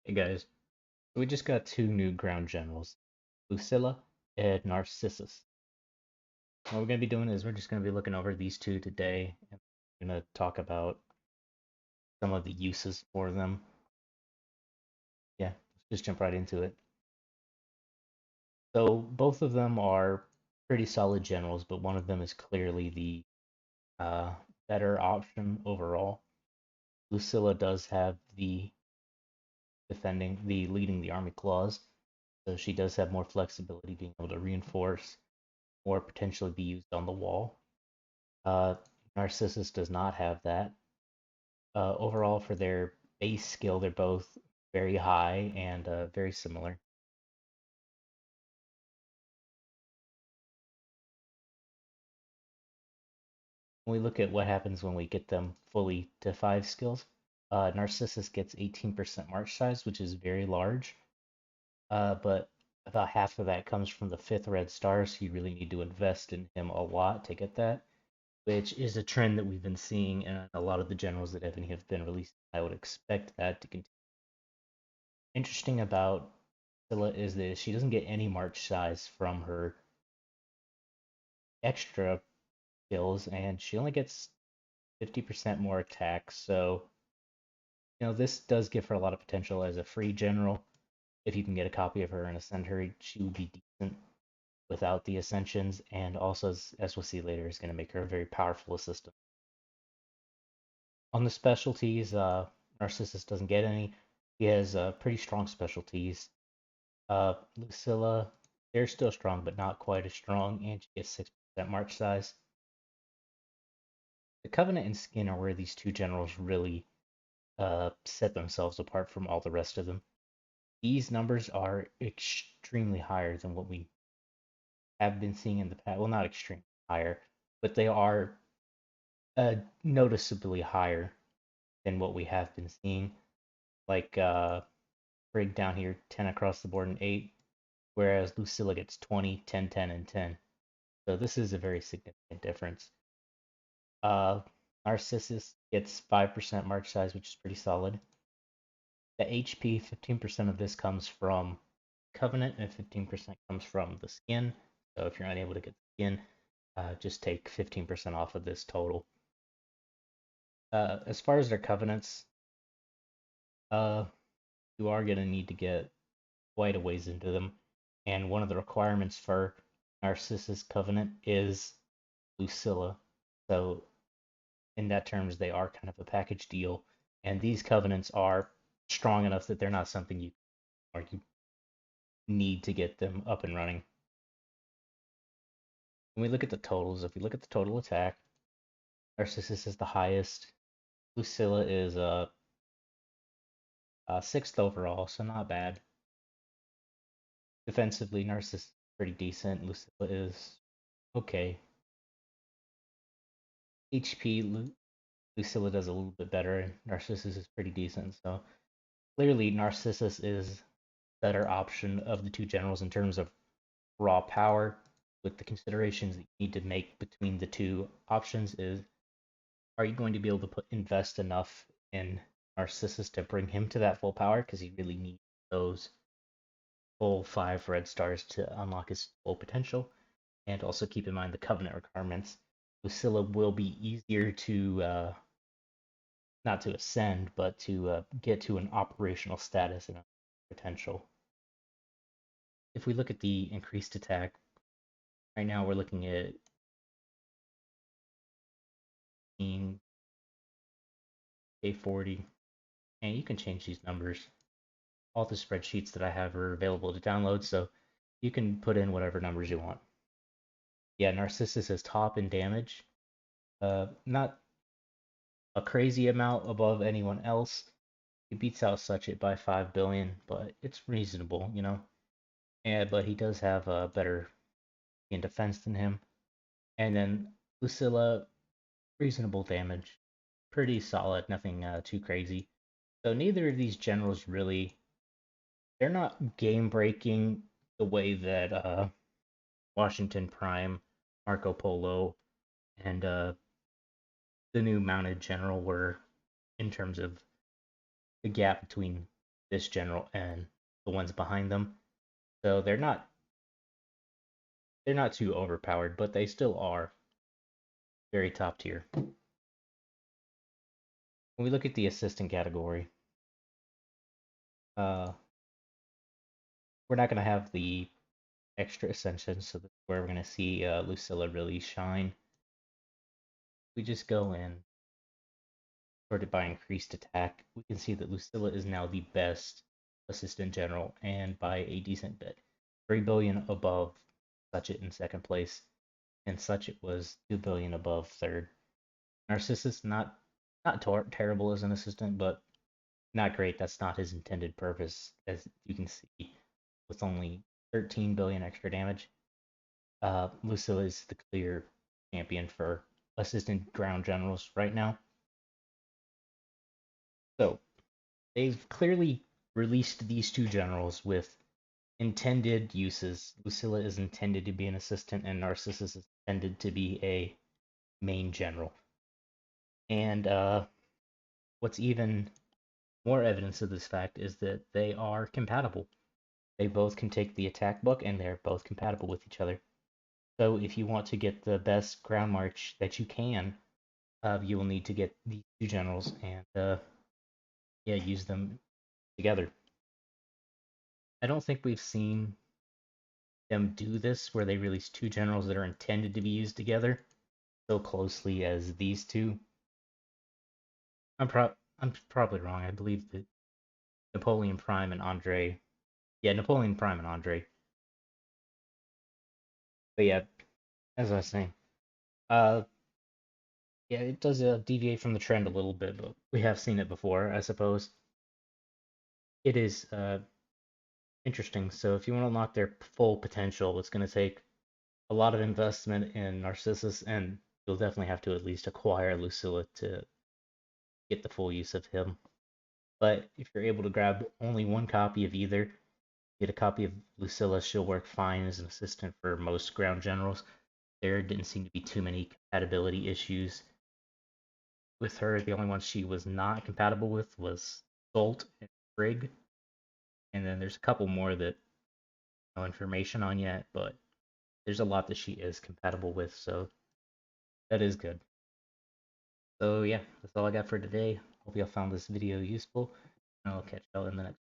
Hey guys, we just got two new ground generals, Lucilla and Narcissus. What we're going to be doing is we're just going to be looking over these two today, and we're going to talk about some of the uses for them. Yeah, let's just jump right into it. So both of them are pretty solid generals, but one of them is clearly the uh, better option overall. Lucilla does have the leading the army clause, so she does have more flexibility, being able to reinforce or potentially be used on the wall. Uh, Narcissus does not have that. Overall, for their base skill, they're both very high and very similar. When we look at what happens when we get them fully to 5 skills, Narcissus gets 18% march size, which is very large, but about half of that comes from the 5th red star, so you really need to invest in him a lot to get that, which is a trend that we've been seeing in a lot of the generals that Evony have been released. I would expect that to continue. Interesting about Scylla is that she doesn't get any march size from her extra skills, and she only gets 50% more attack. So, this does give her a lot of potential as a free general. If you can get a copy of her and ascend her, she would be decent without the ascensions, and also, as we'll see later, is going to make her a very powerful assistant. On the specialties, Narcissus doesn't get any. He has pretty strong specialties. Lucilla, they're still strong, but not quite as strong, and she gets 6% march size. The Covenant and Skin are where these two generals really set themselves apart from all the rest of them. These numbers are extremely higher than what we have been seeing in the past. Well, not extremely higher, but they are noticeably higher than what we have been seeing. Like break down here, 10 across the board and 8, whereas Lucilla gets 20, 10, 10, and 10. So this is a very significant difference. Uh, Narcissus gets 5% march size, which is pretty solid. The HP, 15% of this comes from Covenant, and 15% comes from the skin. So if you're unable to get the skin, just take 15% off of this total. As far as their covenants, uh, you are going to need to get quite a ways into them. And one of the requirements for Narcissus Covenant is Lucilla. So in that terms, they are kind of a package deal. And these covenants are strong enough that they're not something you need to get them up and running. When we look at the totals, if we look at the total attack, Narcissus is the highest. Lucilla is sixth overall, so not bad. Defensively, Narcissus is pretty decent. Lucilla is okay. HP, Lucilla does a little bit better, and Narcissus is pretty decent. So clearly, Narcissus is better option of the two generals in terms of raw power. With the considerations that you need to make between the two options is, are you going to be able to invest enough in Narcissus to bring him to that full power? Because he really needs those full 5 red stars to unlock his full potential. And also keep in mind the covenant requirements. Lucilla will be easier to not to ascend, but to get to an operational status and potential. If we look at the increased attack, right now we're looking at A40, and you can change these numbers. All the spreadsheets that I have are available to download, so you can put in whatever numbers you want. Yeah, Narcissus is top in damage. Not a crazy amount above anyone else. He beats out Such It by 5 billion, but it's reasonable, And but he does have a better in defense than him. And then Lucilla, reasonable damage, pretty solid, nothing too crazy. So neither of these generals really, they're not game breaking the way that Washington Prime, Marco Polo, and the new mounted general were in terms of the gap between this general and the ones behind them. So they're not too overpowered, but they still are very top tier. When we look at the assistant category, uh, we're not going to have the extra ascension, so that's where we're going to see Lucilla really shine. We just go in, sorted by increased attack. We can see that Lucilla is now the best assistant general, and by a decent bit. 3 billion above Suchet in second place, and Suchet was 2 billion above third. Narcissus, not terrible as an assistant, but not great. That's not his intended purpose, as you can see, with only 13 billion extra damage. Lucilla is the clear champion for assistant ground generals right now. So they've clearly released these two generals with intended uses. Lucilla is intended to be an assistant, and Narcissus is intended to be a main general. And what's even more evidence of this fact is that they are compatible. They both can take the attack book, and they're both compatible with each other. So if you want to get the best ground march that you can, you will need to get these two generals and yeah, use them together. I don't think we've seen them do this where they release two generals that are intended to be used together so closely as these two. I'm probably wrong. I believe that Napoleon Prime and Andre. Yeah, Napoleon Prime and Andre. But yeah, as I was saying, uh, yeah, it does deviate from the trend a little bit, but we have seen it before, I suppose. It is interesting. So if you want to unlock their full potential, it's going to take a lot of investment in Narcissus, and you'll definitely have to at least acquire Lucilla to get the full use of him. But if you're able to grab only one copy of either, get a copy of Lucilla, she'll work fine as an assistant for most ground generals. There didn't seem to be too many compatibility issues with her. The only one she was not compatible with was Bolt and Frigg. And then there's a couple more that no information on yet, but there's a lot that she is compatible with, so that is good. So yeah, that's all I got for today. Hope y'all found this video useful, and I'll catch y'all in the next